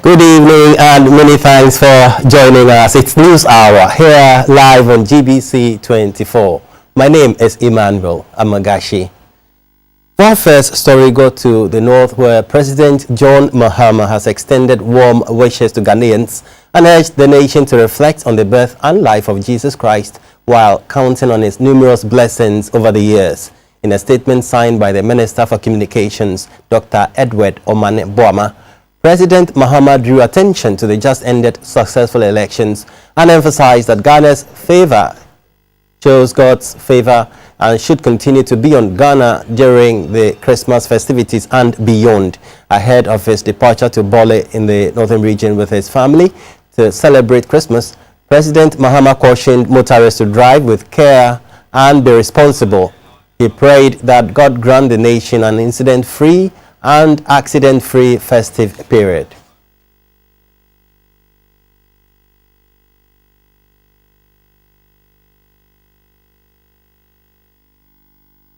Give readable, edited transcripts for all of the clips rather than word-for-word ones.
Good evening and many thanks for joining us. It's News Hour here live on GBC24. My name is Emmanuel Amagashi. Our first story go to the north where President John Mahama has extended warm wishes to Ghanaians and urged the nation to reflect on the birth and life of Jesus Christ while counting on his numerous blessings over the years. In a statement signed by the Minister for Communications, Dr. Edward Omane Boama, President Mahama drew attention to the just-ended successful elections and emphasized that Ghana's favor shows God's favor and should continue to be on Ghana during the Christmas festivities and beyond. Ahead of his departure to Bole in the northern region with his family to celebrate Christmas, President Mahama cautioned motorists to drive with care and be responsible. He prayed that God grant the nation an incident-free and accident-free festive period.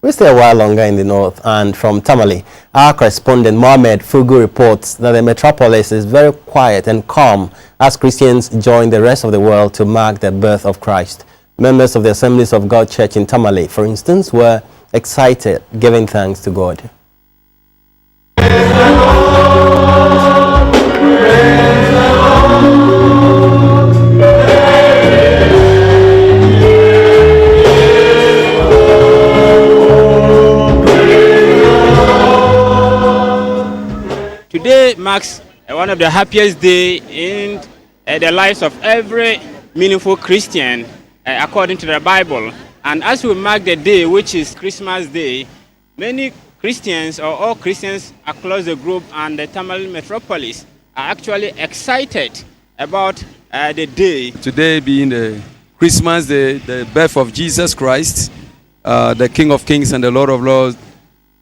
We stay a while longer in the north, and from Tamale, our correspondent Mohamed Fugu reports that the metropolis is very quiet and calm as Christians join the rest of the world to mark the birth of Christ. Members of the Assemblies of God Church in Tamale, for instance, were excited, giving thanks to God. Today marks one of the happiest days in the lives of every meaningful Christian according to the Bible. And as we mark the day, which is Christmas Day, many Christians or all Christians across the globe and the Tamale metropolis are actually excited about the day. Today being the Christmas Day, the birth of Jesus Christ, the King of Kings and the Lord of Lords,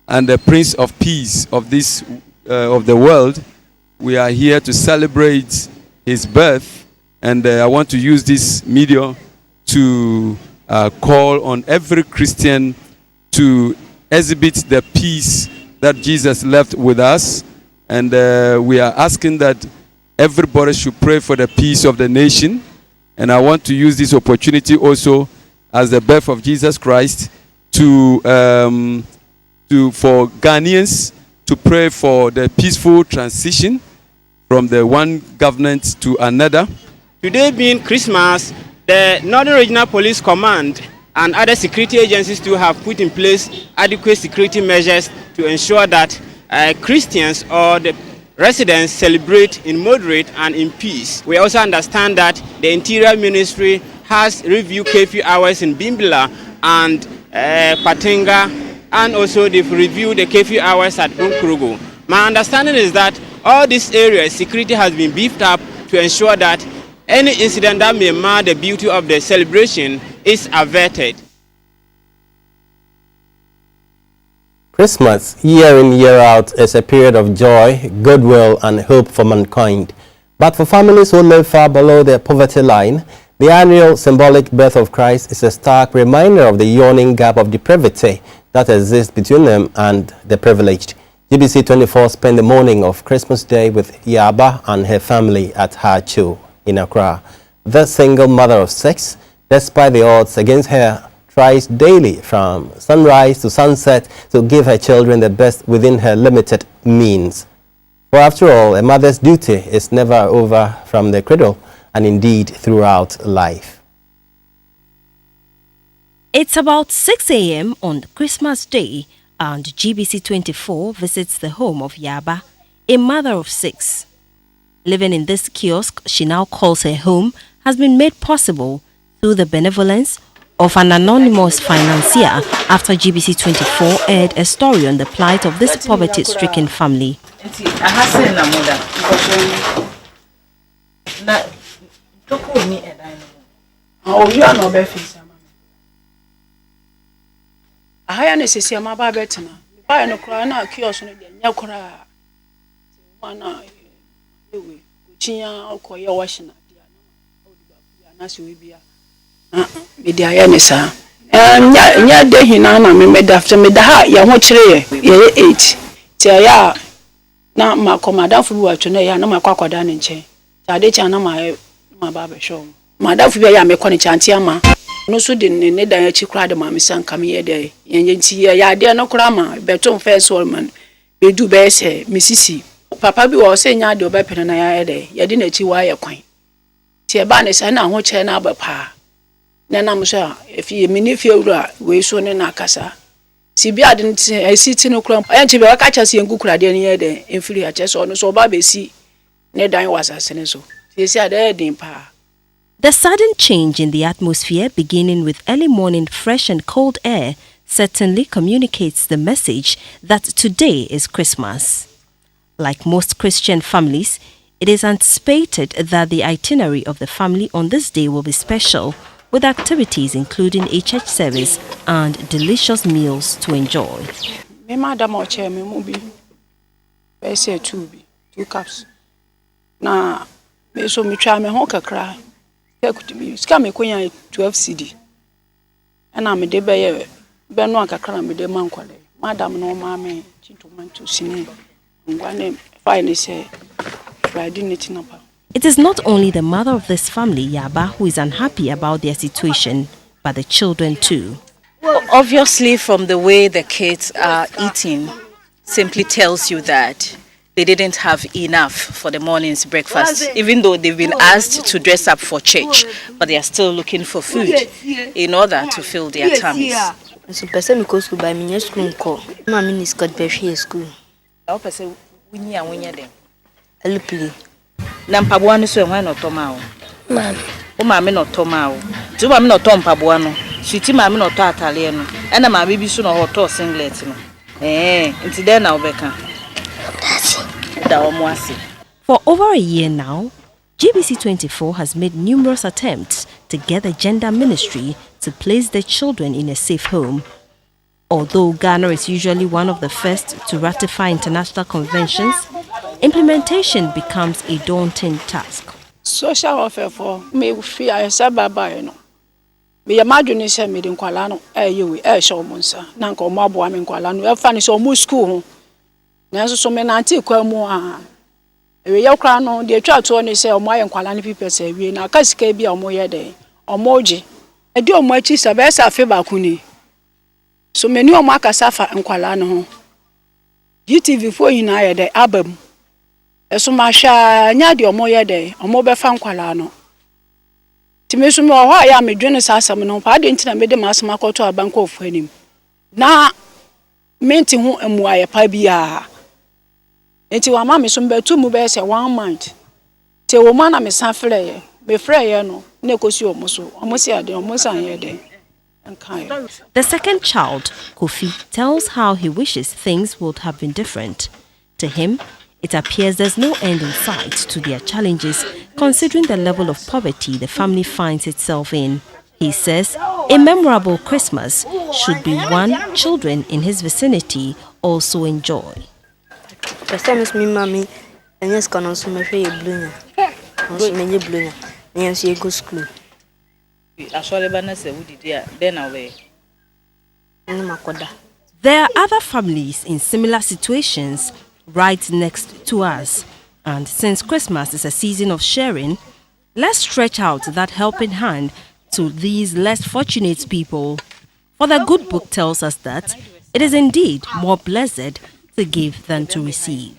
and the Prince of Peace of this of the world, we are here to celebrate his birth, and I want to use this medium to call on every Christian to exhibit the peace that Jesus left with us, and we are asking that everybody should pray for the peace of the nation. And I want to use this opportunity also as the birth of Jesus Christ to for Ghanaians to pray for the peaceful transition from the one government to another. Today being Christmas, the Northern Regional Police Command and other security agencies too have put in place adequate security measures to ensure that Christians or the residents celebrate in moderate and in peace. We also understand that the Interior Ministry has reviewed curfew hours in Bimbila and Patenga, and also they've reviewed the curfew hours at Nkurugu. My understanding is that all these areas, security has been beefed up to ensure that any incident that may mar the beauty of the celebration is averted. Christmas, year in, year out, is a period of joy, goodwill, and hope for mankind. But for families who live far below the poverty line, the annual symbolic birth of Christ is a stark reminder of the yawning gap of depravity that exists between them and the privileged. GBC24 spent the morning of Christmas Day with Yaba and her family at Hachu in Accra. The single mother of 6, despite the odds against her, tries daily from sunrise to sunset to give her children the best within her limited means. For after all, a mother's duty is never over from the cradle and indeed throughout life. It's about 6 a.m. on Christmas Day, and GBC24 visits the home of Yaba, a mother of 6. Living in this kiosk she now calls her home has been made possible through the benevolence of an anonymous financier after GBC24 aired a story on the plight of this poverty-stricken family. Ahaya nesesi amaba betena ba no kra na kiosk no de nya kra wana ewe kuchinya okoye washina dia na se we bia me dia ya nesa nya de hina na me meda after me da ha ya ho kire ye 8 ti ya na ma komadafo bi wa twene ya na ma kwakwada ne nche ade cha na ma ba be show madafo bi ya me kɔ ne chanti ama no so de ne dan achi kura de ma me sanka me ye de yenye nti ya ade no kura ma beton first woman be du be se misisi papa bi wo se nya de obepene na ya de ye de na chi wa ye kwan ti e ba ne se na ho che na ba pa na na mo so efi me ne fie wura we so ne na kasa si bi ade nti esiti no kura ya nchi be wa ka cha se engu kura de ne ye de enfiri a che so no so ba be si ne dan wasase ne so ti si ade din pa. The sudden change in the atmosphere, beginning with early morning fresh and cold air, certainly communicates the message that today is Christmas. Like most Christian families, it is anticipated that the itinerary of the family on this day will be special, with activities including a church service and delicious meals to enjoy. Me madam o che me mu bi. Be say two cups. Na me so me twa me ho kakra. Ska me konya 12 cedi. Ana me de be no akakra me de mankwale. Madam no ma me tomato sini. Ngwane fine say Friday nitinapa. It is not only the mother of this family, Yaba, who is unhappy about their situation, but the children too. Obviously, from the way the kids are eating, simply tells you that they didn't have enough for the morning's breakfast, even though they've been asked to dress up for church, but they are still looking for food in order to fill their tummies. So person go school by me school ko. Mama is got be school. How person winya dem. Elpli. Na mpaboa no so enwa no toma o. Mama. O mama no toma o. Ti o mama no tom mpaboa no. Suti mama no to atale no. E na mama bi so no hoto singlet no. Nti den na obeka. For over a year now, GBC24 has made numerous attempts to get the gender ministry to place their children in a safe home. Although Ghana is usually one of the first to ratify international conventions, implementation becomes a daunting task. Social welfare for me fear I said bye no. Me imagine say me din kwala no yewe show monsa na nka omo aboa me kwala no e fa ni so mo school ho. Na so me na anti kwa mu a ewe ye kra no de atwa to ni say omo aye nkwala ni people say wie na ka sika bi omo ye de omo oji e de omo achi sa be sa fe ba kuni so me ni omo akasa fa nkwala no ho GTV fo yina ye de abam e so ma hwa nya de omo ye de omo be fa nkwala no ti me so me ho ya me dwene sa asam no pa de ntina me de masam akoto abanko ofu anim na menti ho amuaye pa bia enti wa ma me so betu mu be say 1 month te wo ma na me san freye me freye no na ekosi omo so omo si ade omo san ye de enkai. The second child, Kofi, tells how he wishes things would have been different. To him, it appears there's no end in sight to their challenges, considering the level of poverty the family finds itself in. He says a memorable Christmas should be one children in his vicinity also enjoy. First time is me mommy and yes can also me free blue. Also me blue. Yes you go school. Asole bana se wudi dia then away. There are other families in similar situations right next to us. And since Christmas is a season of sharing, let's stretch out that helping hand to these less fortunate people. For the good book tells us that it is indeed more blessed to give than to receive.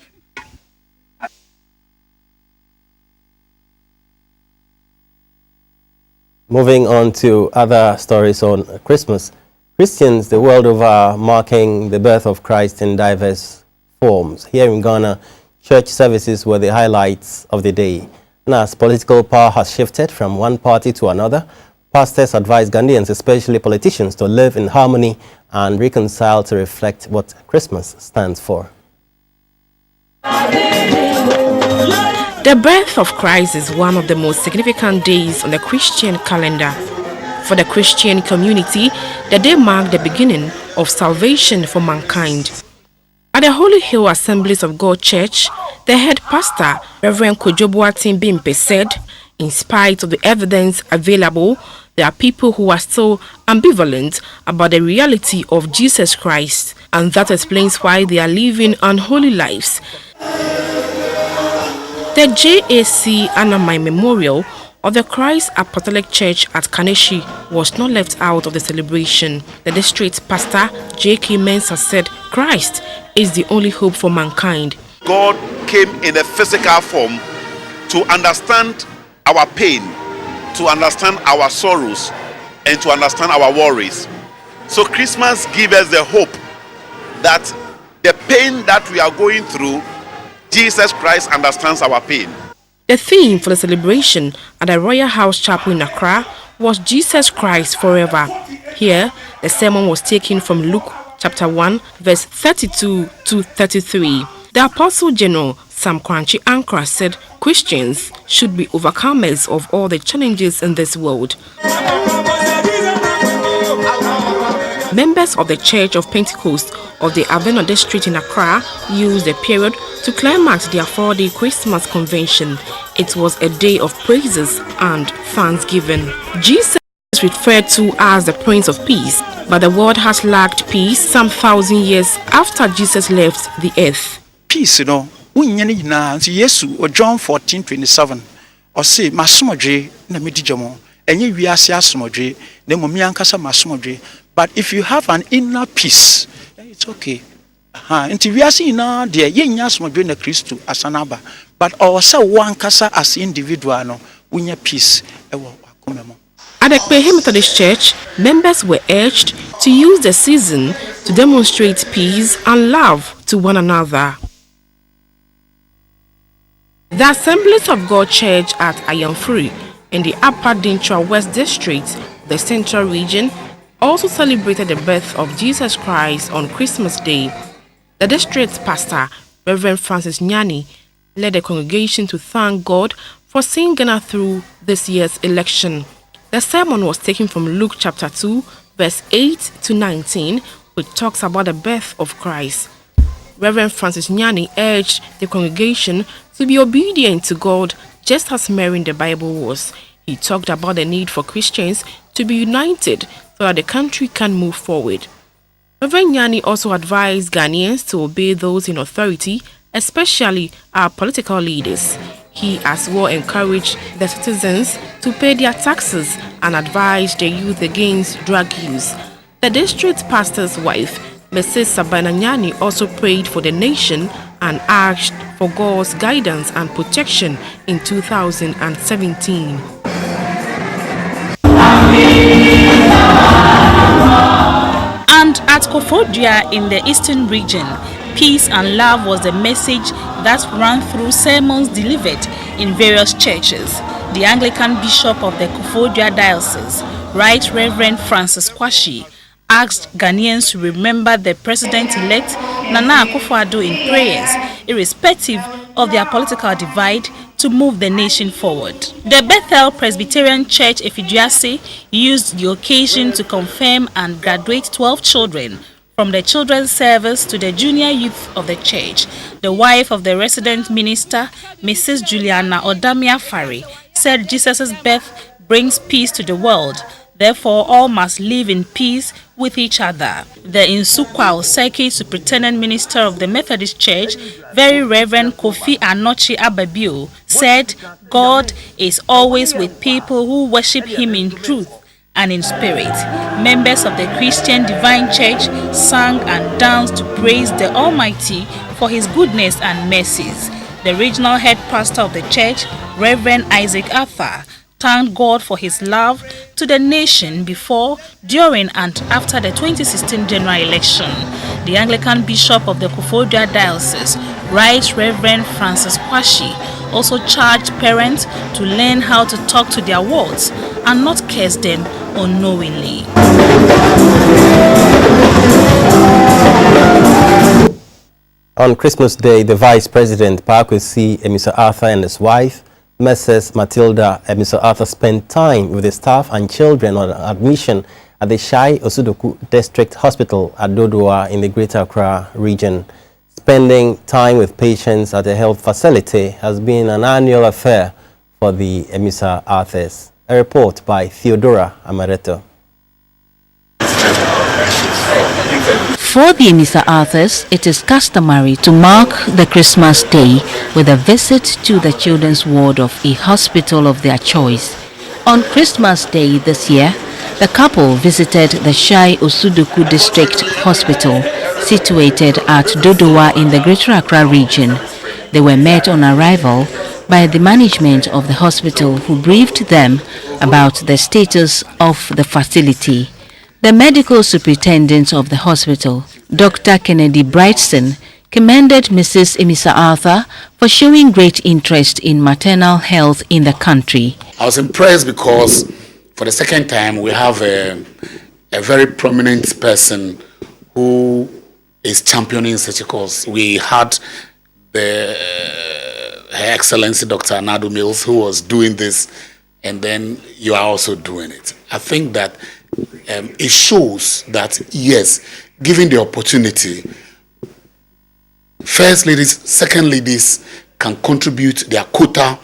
Moving on to other stories on Christmas. Christians the world over marking the birth of Christ in diverse forms. Here in Ghana, church services were the highlights of the day. And as political power has shifted from one party to another, pastors advise Ghanaians, especially politicians, to live in harmony and reconcile to reflect what Christmas stands for. The birth of Christ is one of the most significant days on the Christian calendar. For the Christian community, the day marked the beginning of salvation for mankind. At the Holy Hill Assemblies of God Church, the head pastor, Reverend Kojobuatin Bimpe, said, in spite of the evidence available, there are people who are still ambivalent about the reality of Jesus Christ and that explains why they are living unholy lives. The JAC Anamai Memorial of the Christ Apostolic Church at Kaneshi was not left out of the celebration. The district pastor, J.K. Mensah, said Christ is the only hope for mankind. God came in a physical form to understand our pain, to understand our sorrows, and to understand our worries. So Christmas gives us the hope that the pain that we are going through, Jesus Christ understands our pain. The theme for the celebration at the Royal House Chapel in Accra was Jesus Christ Forever. Here, the sermon was taken from Luke chapter 1, verse 32 to 33. The Apostle General Sam Kwanchi Ankara said Christians should be overcomers of all the challenges in this world. Members of the Church of Pentecost of the Avena district in Accra used the period to climax their 4-day Christmas convention. It was a day of praises and thanksgiving. Jesus is referred to as the Prince of Peace, but the world has lacked peace some 1,000 years after Jesus left the earth. Peace, you know, Yesu or John 14:27 or say masumodre na medijamo enye wiase asumodre na momi ankasa masumodre. But if you have an inner peace, then it's okay. Nti wiase ina de yenya asumodre na Kristo asanaba, but also one kasa as individual no unya peace ewo akomemo. At the Kpehe Methodist Church, members were urged to use the season to demonstrate peace and love to one another. The Assemblies of God Church at Ayamfuri in the Upper Dintra West District, the Central Region, also celebrated the birth of Jesus Christ on Christmas Day. The district pastor, Reverend Francis Nyani, led the congregation to thank God for seeing Ghana through this year's election. The sermon was taken from Luke chapter 2, verse 8 to 19, which talks about the birth of Christ. Reverend Francis Nyani urged the congregation to be obedient to God just as Mary in the Bible was. He talked about the need for Christians to be united so that the country can move forward. Reverend Nyani also advised Ghanaians to obey those in authority, especially our political leaders. He as well encouraged the citizens to pay their taxes and advised the youth against drug use. The district pastor's wife, Mrs. Sabana Nyani, also prayed for the nation and asked for God's guidance and protection in 2017. And at Kofodia in the Eastern region, peace and love was the message that ran through sermons delivered in various churches. The Anglican Bishop of the Kofodia Diocese, Right Reverend Francis Kwashi, asked Ghanaians to remember the President-elect Nana Akufo-Addo in prayers, irrespective of their political divide, to move the nation forward. The Bethel Presbyterian Church Efiduase used the occasion to confirm and graduate 12 children from the children's service to the junior youth of the church. The wife of the resident minister, Mrs. Juliana Odamia Fari, said Jesus' birth brings peace to the world. Therefore, all must live in peace with each other. The Insukwa Circuit Superintendent Minister of the Methodist Church, Very Reverend Kofi Anochi Ababio, said God is always with people who worship Him in truth and in spirit. Members of the Christian Divine Church sang and danced to praise the Almighty for His goodness and mercies. The regional head pastor of the church, Reverend Isaac Arthur, thanked God for His love to the nation before, during and after the 2016 general election. The Anglican Bishop of the Kofodia Diocese, Right Reverend Francis Kwashi, also charged parents to learn how to talk to their wards and not curse them unknowingly. On Christmas Day, the Vice President, Parkwesi Mr. Arthur, and his wife, Mrs. Matilda and Mr. Arthur, spent time with the staff and children on admission at the Shai Osudoku District Hospital at Dodoa in the Greater Accra region. Spending time with patients at a health facility has been an annual affair for the Mr. Arthurs. A report by Theodora Amaretto. For the Mr. Arthurs, it is customary to mark the Christmas day with a visit to the children's ward of a hospital of their choice. On Christmas Day this year, the couple visited the Shai Osudoku District Hospital, situated at Dodowa in the Greater Accra region. They were met on arrival by the management of the hospital, who briefed them about the status of the facility. The medical superintendent of the hospital, Dr. Kennedy Brightson, commended Mrs. Emisa Arthur for showing great interest in maternal health in the country. I was impressed because for the second time we have a very prominent person who is championing such a cause. We had Her Excellency Dr. Anadu Mills, who was doing this, and then you are also doing it. I think that it shows that, yes, given the opportunity, first ladies, second ladies can contribute their quota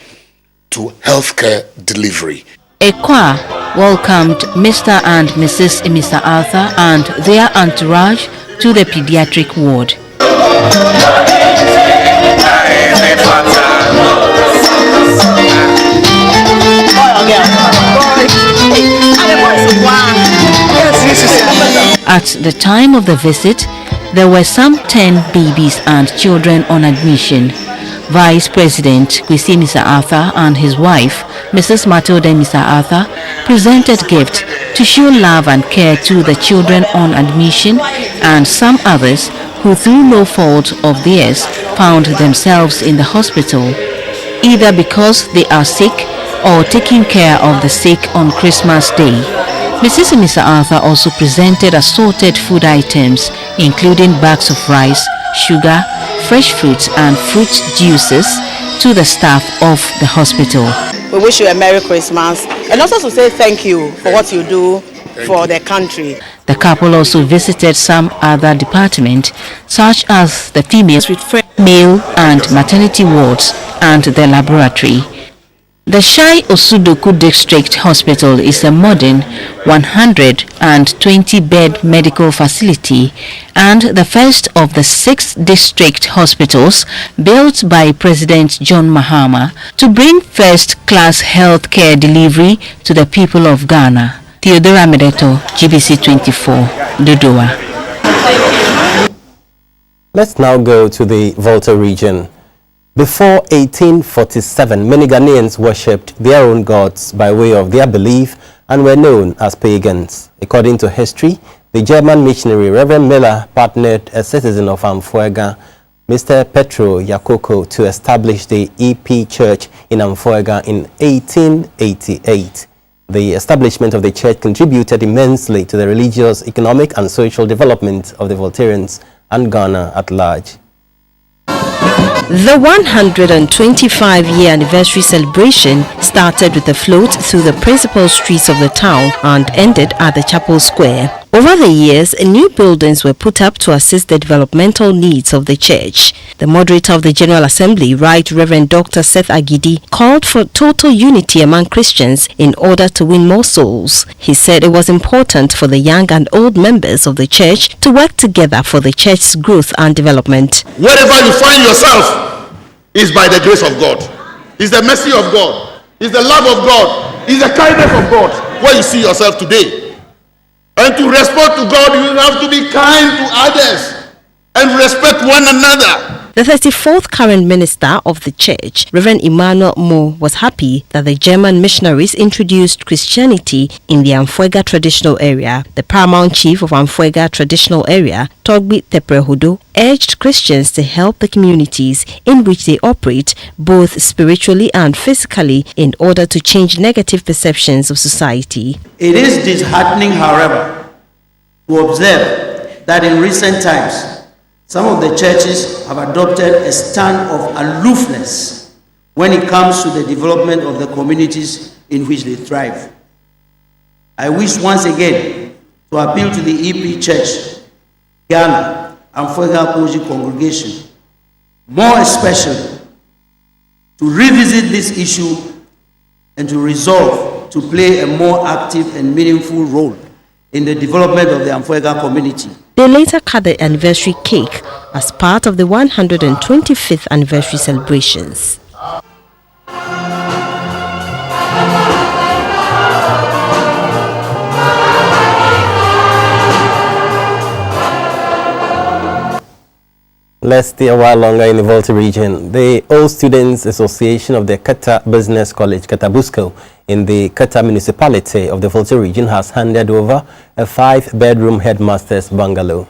to healthcare delivery. Ekwa welcomed Mr. and Mrs. Emisa Arthur and their entourage to the pediatric ward. At the time of the visit, there were some 10 babies and children on admission. Vice President Kwesi Mr. Arthur and his wife, Mrs. Matilda Mr. Arthur, presented gifts to show love and care to the children on admission and some others who, through no fault of theirs, found themselves in the hospital, either because they are sick or taking care of the sick on Christmas Day. Mrs. Mr. Arthur also presented assorted food items, including bags of rice, sugar, fresh fruits and fruit juices to the staff of the hospital. We wish you a Merry Christmas and also to say thank you for what you do for the country. The couple also visited some other departments, such as the female, male and maternity wards and the laboratory. The Shai Osudoku District Hospital is a modern 120-bed medical facility and the first of the 6 district hospitals built by President John Mahama to bring first-class healthcare delivery to the people of Ghana. Theodora Medeto, GBC24, Dodowa. Let's now go to the Volta region. Before 1847, many Ghanaians worshipped their own gods by way of their belief and were known as pagans. According to history, the German missionary Reverend Miller partnered a citizen of Amfuega, Mr. Petro Yakoko, to establish the EP Church in Amfuega in 1888. The establishment of the church contributed immensely to the religious, economic and social development of the Voltarians and Ghana at large. The 125-year anniversary celebration started with a float through the principal streets of the town and ended at the chapel square. Over the years, new buildings were put up to assist the developmental needs of the church. The moderator of the General Assembly, Right Reverend Dr. Seth Agidi, called for total unity among Christians in order to win more souls. He said it was important for the young and old members of the church to work together for the church's growth and development. Wherever you find yourself is by the grace of God. It's the mercy of God. It's the love of God. It's the kindness of God. Where you see yourself today. And to respond to God, you have to be kind to others and respect one another. The 34th current minister of the church, Reverend Emmanuel Mo, was happy that the German missionaries introduced Christianity in the Amfuega traditional area. The paramount chief of Amfuega traditional area, Togbi Teprehodo, urged Christians to help the communities in which they operate, both spiritually and physically, in order to change negative perceptions of society. It is disheartening, however, to observe that in recent times, some of the churches have adopted a stand of aloofness when it comes to the development of the communities in which they thrive. I wish once again to appeal to the EP Church, Ghana, and Amfuega Koji congregation, more especially, to revisit this issue and to resolve to play a more active and meaningful role in the development of the Amfuega community. They later cut the anniversary cake as part of the 125th anniversary celebrations. Let's stay a while longer in the Volta region. The Old Students Association of the Kata Business College, Katabusco, in the Kata municipality of the Volta region has handed over a 5-bedroom headmaster's bungalow.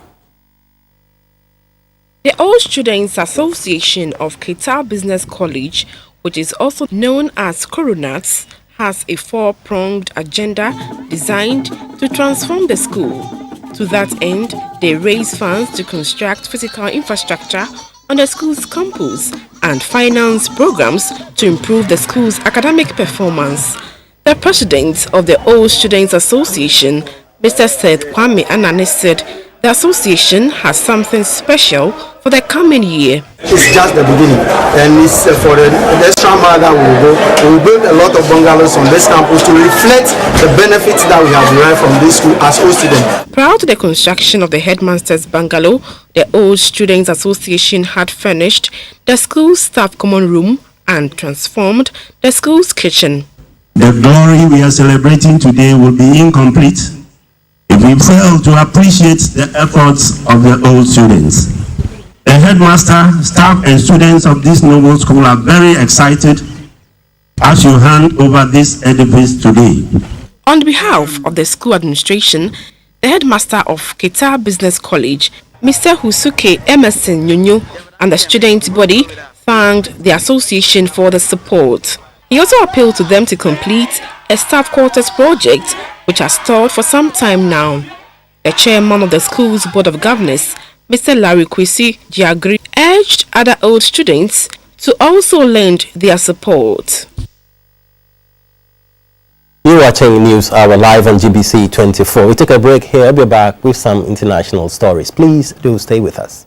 The Old Students Association of Kata Business College, which is also known as Coronats, has a 4-pronged agenda designed to transform the school. To that end, they raise funds to construct physical infrastructure on the school's campus and finance programs to improve the school's academic performance. The president of the Old Students Association, Mr. Seth Kwame Anane, said the association has something special for the coming year. It's just the beginning, and it's for the extra mile that we will go. We will build a lot of bungalows on this campus to reflect the benefits that we have derived from this school as old students. Prior to the construction of the headmaster's bungalow, the Old Students Association had furnished the school's staff common room and transformed the school's kitchen. The glory we are celebrating today will be incomplete if we fail to appreciate the efforts of the old students. The headmaster, staff and students of this noble school are very excited as you hand over this edifice today. On behalf of the school administration, the headmaster of Kata Business College, Mr. Husuke Emerson Nyonyo, and the student body thanked the association for the support. He also appealed to them to complete a staff quarters project which has stalled for some time now. The chairman of the school's board of governors, Mr. Larry Kwesi Giagri, urged other old students to also lend their support. You're watching News Hour live on GBC24. We take a break here. We'll be back with some international stories. Please do stay with us.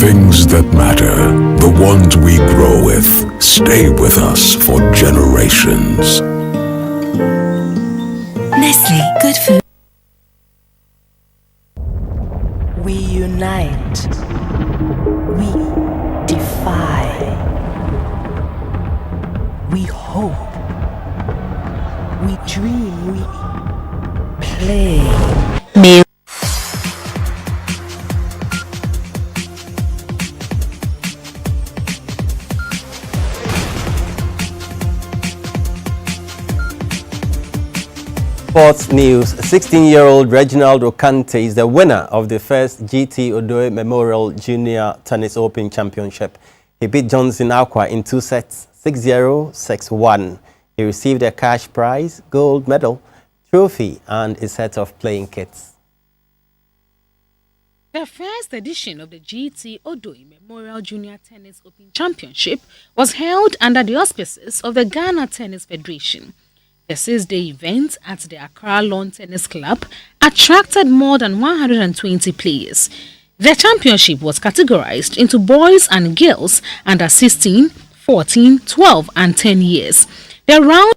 Things that matter, the ones we grow with, stay with us for generations. Nestle, good food. We unite. We defy. We hope. We dream. We play. Sports news. 16-year-old Reginald Okante is the winner of the first GT Odoe Memorial Junior Tennis Open Championship. He beat Johnson Aqua in 2 sets, 6-0, 6-1. He received a cash prize, gold medal, trophy, and a set of playing kits. The first edition of the GT Odoe Memorial Junior Tennis Open Championship was held under the auspices of the Ghana Tennis Federation. The 6-day event at the Accra Lawn Tennis Club attracted more than 120 players. The championship was categorized into boys and girls under 16, 14, 12 and 10 years. The round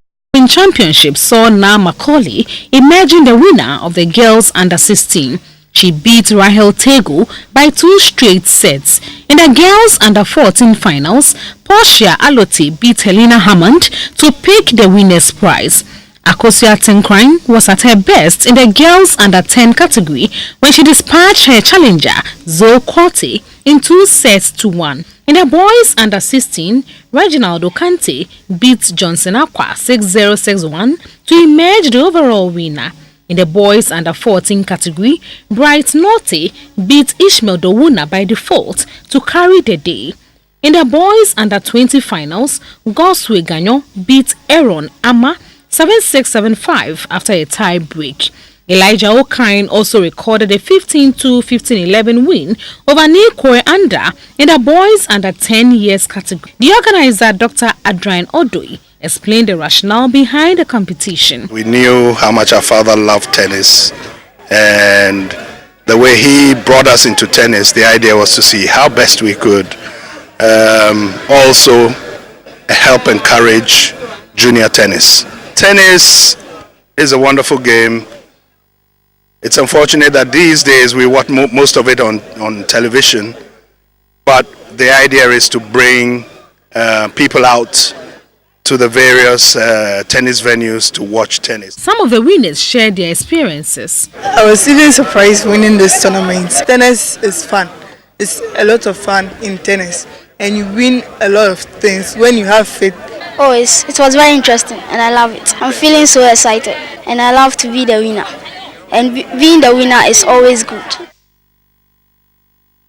championship saw Na Macaulay emerging the winner of the girls under 16. She beat Rahel Tego by 2 straight sets. In the girls under 14 finals, Portia Alote beat Helena Hammond to pick the winner's prize. Akosia Tenkrine was at her best in the girls under 10 category when she dispatched her challenger Zoe Kwate in 2-1. In the boys under 16, Reginald Okante beat Johnson Aqua 6-0-6-1 to emerge the overall winner. In the boys under 14 category, Bright Norte beat Ishmael Dowuna by default to carry the day. In the boys under 20 finals, Goswe Ganyo beat Aaron Ama 7-6-7-5 after a tie break. Elijah Okine also recorded a 15-15-11 win over Nikwe Anda in the boys under 10 years category. The organizer, Dr. Adrian Odoi, explained the rationale behind the competition. We knew how much our father loved tennis, and the way he brought us into tennis, the idea was to see how best we could also help encourage junior tennis. Tennis is a wonderful game. It's unfortunate that these days we watch most of it on television, but the idea is to bring people out to the various tennis venues to watch tennis. Some of the winners shared their experiences. I was even surprised winning this tournament. Tennis is fun. It's a lot of fun in tennis, and you win a lot of things when you have faith. Oh, it was very interesting, and I love it. I'm feeling so excited, and I love to be the winner. And being the winner is always good.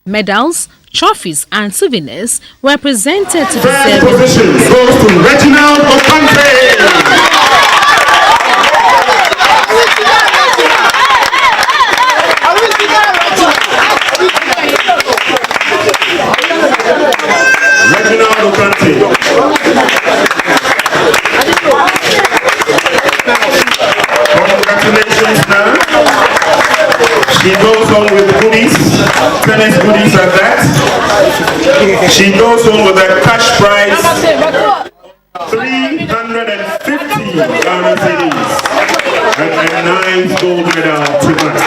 Medals, trophies, and souvenirs were presented to the Third position goes to Reginald Okante. Reginald Okante. Congratulations, now. She goes on with goodies, tennis goodies at that. She goes on with a cash prize, 350 Ghana cedis, and a nice gold medal to match.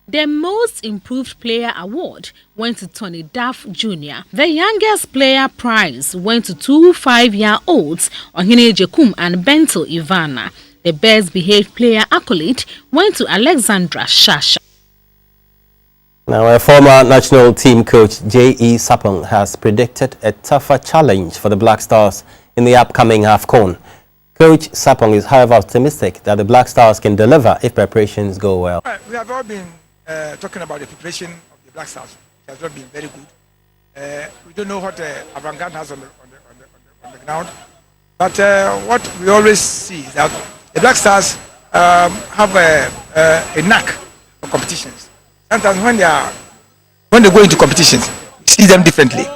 The Most Improved Player Award went to Tony Duff Jr. The Youngest Player Prize went to two 5-year-olds, Ohene Jekum and Bento Ivana. The Best Behaved Player accolade went to Alexandra Shasha. Now, a former national team coach, J.E. Sapong, has predicted a tougher challenge for the Black Stars in the upcoming AFCON. Coach Sapong is, however, optimistic that the Black Stars can deliver if preparations go well. We have all been talking about the preparation of the Black Stars. It has not been very good. We don't know what Avantgarde has on the ground, but what we always see is that the Black Stars have a knack for competitions. Sometimes when they go into competitions, we see them differently.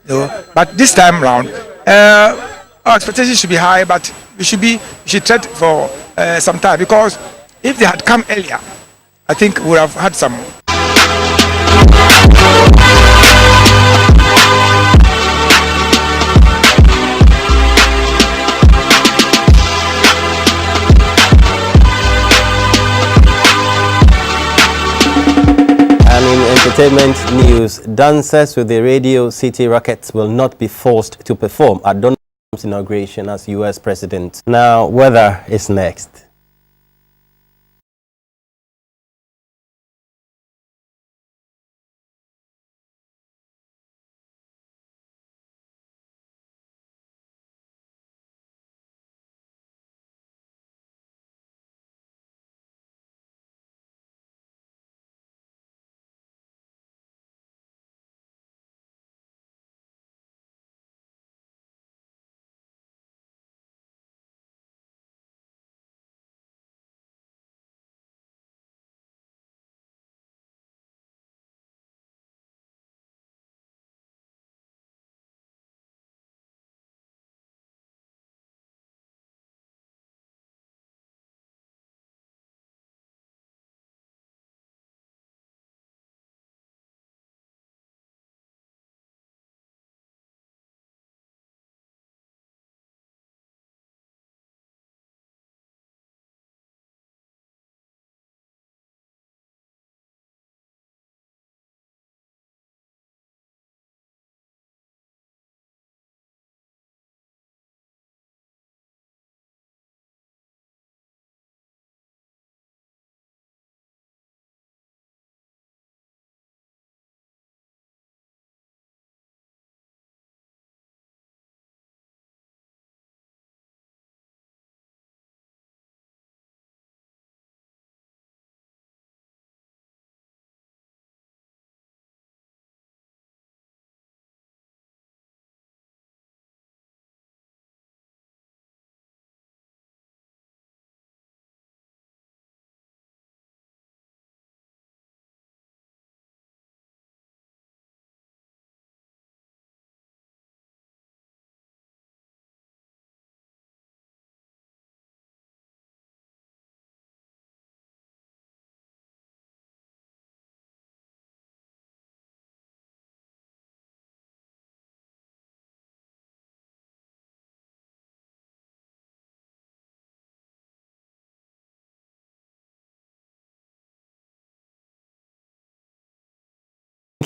You know? But this time round, our expectations should be high, but we should tread for some time, because if they had come earlier, I think we would have had some. And in entertainment news, dancers with the Radio City Rockets will not be forced to perform at Donald Trump's inauguration as U.S. president. Now, weather is next.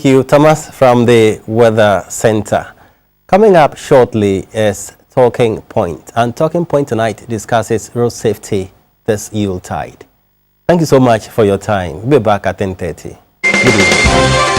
Thank you, Thomas, from the Weather Center. Coming up shortly is Talking Point. And Talking Point tonight discusses road safety this Yuletide. Thank you so much for your time. We'll be back at 10:30. Good evening.